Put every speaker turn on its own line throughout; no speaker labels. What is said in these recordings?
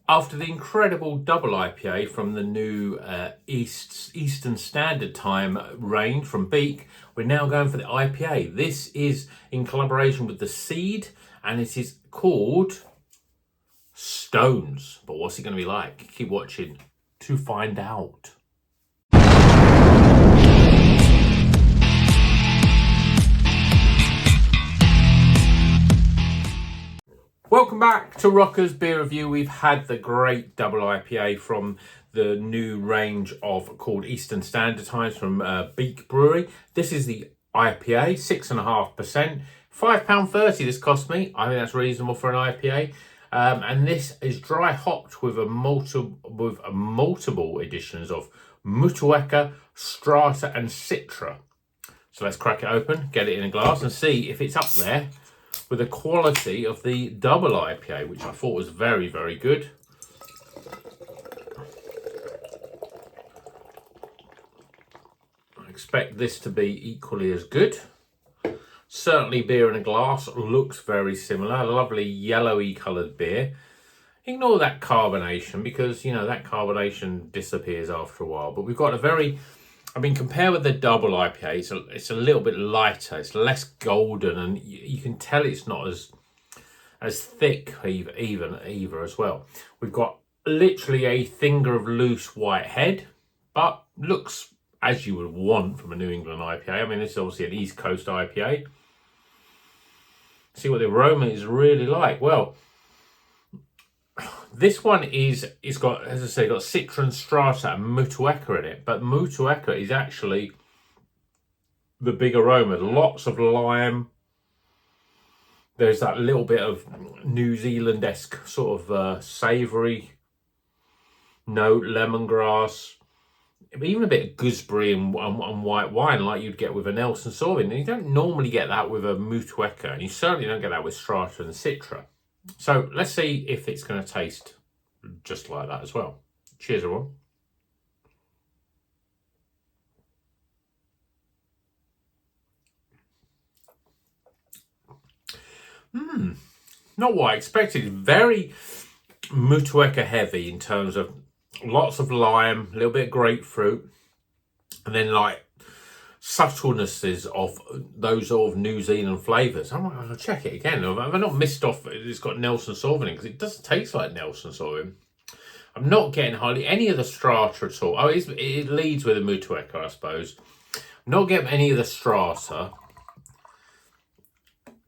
After the incredible double IPA from the new Eastern Standard Time range from Beak, we're now going for the IPA. This is in collaboration with The Seed, and it is called Stones. But what's it going to be like? Keep watching to find out. Welcome back to Rocker's Beer Review. We've had the great double IPA from the new range called Eastern Standard Times from Beak Brewery. This is the IPA, 6.5%, £5.30 this cost me. I think that's reasonable for an IPA. And this is dry hopped with multiple editions of Motueka, Strata and Citra. So let's crack it open, get it in a glass and see if it's up there with the quality of the double IPA, which I thought was very, very good. I expect this to be equally as good. Certainly beer in a glass looks very similar. A lovely yellowy coloured beer. Ignore that carbonation because, you know, that carbonation disappears after a while. But we've got a very... I mean, compared with the double IPA, it's a little bit lighter. It's less golden, and you can tell it's not as thick either as well. We've got literally a finger of loose white head, but looks as you would want from a New England IPA. I mean, this is obviously an East Coast IPA. See what the aroma is really like. Well, this one it's got, as I say, got Citra and Strata and Motueka in it, but Motueka is actually the big aroma. Lots of lime. There's that little bit of New Zealand-esque sort of savoury note, lemongrass, even a bit of gooseberry and white wine like you'd get with a Nelson Sauvin. And you don't normally get that with a Motueka, and you certainly don't get that with Strata and Citra. So let's see if it's going to taste just like that as well. Cheers, everyone. Not what I expected. Very Motueka heavy in terms of lots of lime, a little bit of grapefruit, and then like subtlenesses of those sort of New Zealand flavours. I'm going to check it again. Have I not missed off it's got Nelson Sauvin because it doesn't taste like Nelson Sauvin. I'm not getting hardly any of the Strata at all. Oh, it leads with a Motueka, I suppose. I'm not getting any of the Strata.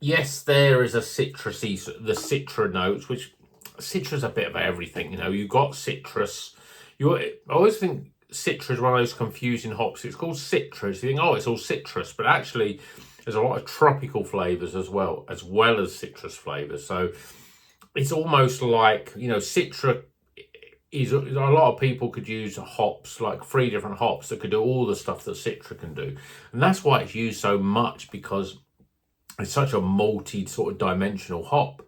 Yes, there is a citrusy, the Citra notes, which Citra's a bit of everything. You know, you've got citrus. I always think Citra is one of those confusing hops. It's called citrus. You think, oh, it's all citrus, but actually there's a lot of tropical flavours as well as citrus flavours. So it's almost like, you know, Citra is a lot of people could use hops, like 3 different hops that could do all the stuff that Citra can do. And that's why it's used so much, because it's such a multi sort of dimensional hop.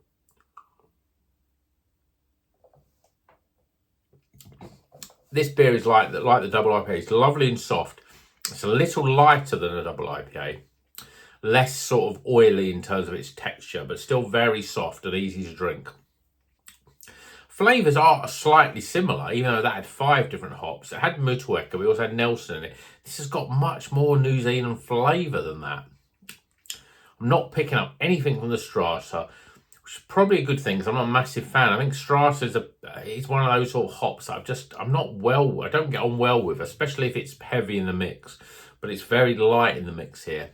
This beer is like the double IPA. It's lovely and soft. It's a little lighter than a double IPA. Less sort of oily in terms of its texture, but still very soft and easy to drink. Flavours are slightly similar, even though that had 5 different hops. It had Motueka, we also had Nelson in it. This has got much more New Zealand flavour than that. I'm not picking up anything from the Strata, which is probably a good thing because I'm not a massive fan. I think Strata is one of those sort of hops that I don't get on well with, especially if it's heavy in the mix. But it's very light in the mix here.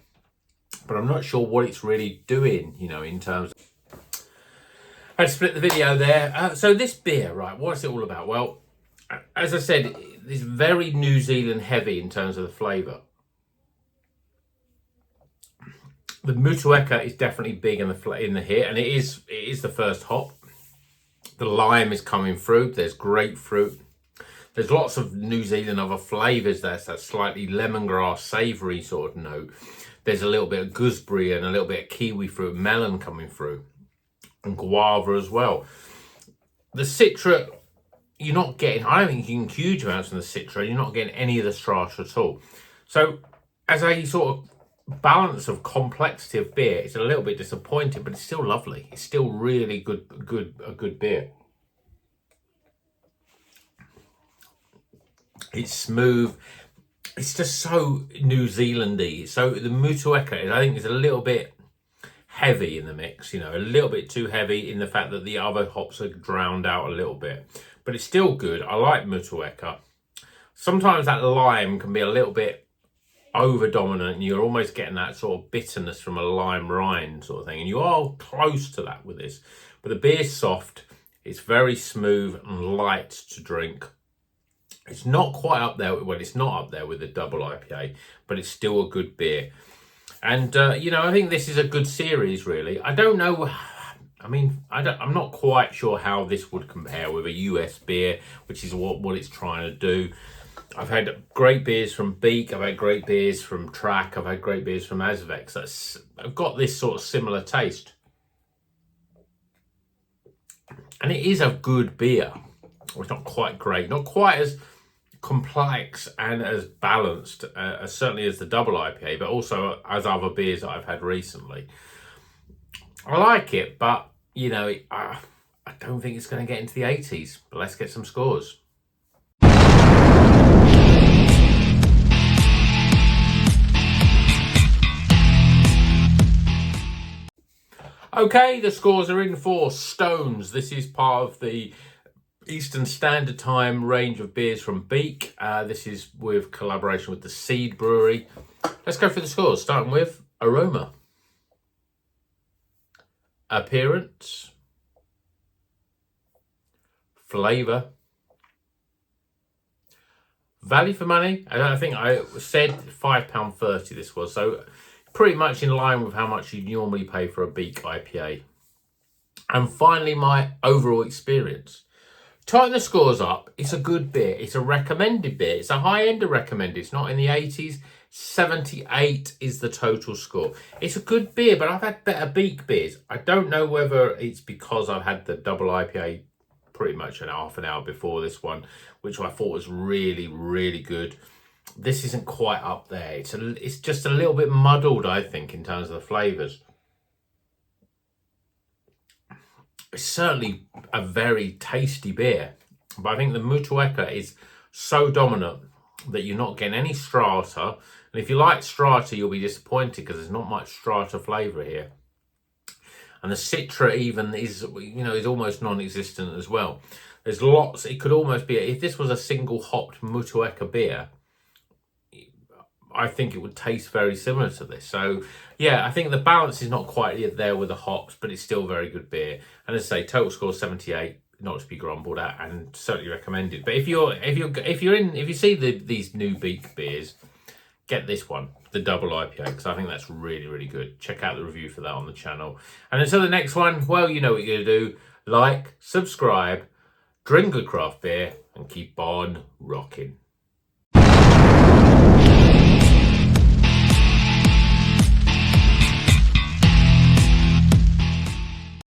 But I'm not sure what it's really doing, you know, in terms of... I had to split the video there. So this beer, right, what's it all about? Well, as I said, it's very New Zealand heavy in terms of the flavour. The Motueka is definitely big in the hit, and it is the first hop. The lime is coming through. There's grapefruit. There's lots of New Zealand other flavours. There's that slightly lemongrass, savoury sort of note. There's a little bit of gooseberry and a little bit of kiwi fruit, melon coming through, and guava as well. The Citra, you're not getting, I don't think you can huge amounts from the Citra. You're not getting any of the Strata at all. So as a sort of balance of complexity of beer, it's a little bit disappointing, but it's still lovely. It's still really a good beer. It's smooth. It's just so New Zealandy. So the Motueka, I think, is a little bit heavy in the mix, a little bit too heavy in the fact that the other hops are drowned out a little bit. But it's still good. I like Motueka. Sometimes that lime can be a little bit over dominant and you're almost getting that sort of bitterness from a lime rind sort of thing. And you are close to that with this. But the beer's soft. It's very smooth and light to drink. It's not quite up there. Well, it's not up there with the double IPA, but it's still a good beer. And, I think this is a good series, really. I don't know. I mean, I'm not quite sure how this would compare with a US beer, which is what it's trying to do. I've had great beers from Beak. I've had great beers from Track. I've had great beers from Azvex. I've got this sort of similar taste. And it is a good beer. Well, it's not quite great. Not quite as complex and as balanced as certainly as the double IPA, but also as other beers that I've had recently. I like it, but I don't think it's going to get into the 80s. But let's get some scores. Okay, the scores are in for Stones. This is part of the Eastern Standard Time range of beers from Beak. This is with collaboration with the Seed Brewery. Let's go for the scores, starting with aroma, appearance, flavour, value for money. I think I said £5.30 this was, so pretty much in line with how much you normally pay for a Beak IPA. And finally, my overall experience. Tighten the scores up. It's a good beer. It's a recommended beer. It's a high end of recommended. It's not in the 80s. 78 is the total score. It's a good beer, but I've had better Beak beers. I don't know whether it's because I've had the double IPA pretty much half an hour before this one, which I thought was really, really good. This isn't quite up there. It's just a little bit muddled, I think, in terms of the flavours. It's certainly a very tasty beer, but I think the Motueka is so dominant that you're not getting any strata. And if you like strata, you'll be disappointed because there's not much strata flavour here. And the citra even is almost non-existent as well. There's lots. It could almost be, if this was a single hopped Motueka beer, I think it would taste very similar to this. So, yeah, I think the balance is not quite there with the hops, but it's still a very good beer. And as I say, total score 78, not to be grumbled at, and certainly recommended. But if you see these new Beak beers, get this one, the double IPA, because I think that's really, really good. Check out the review for that on the channel. And until the next one, well, you know what you're going to do. Like, subscribe, drink good craft beer, and keep on rocking.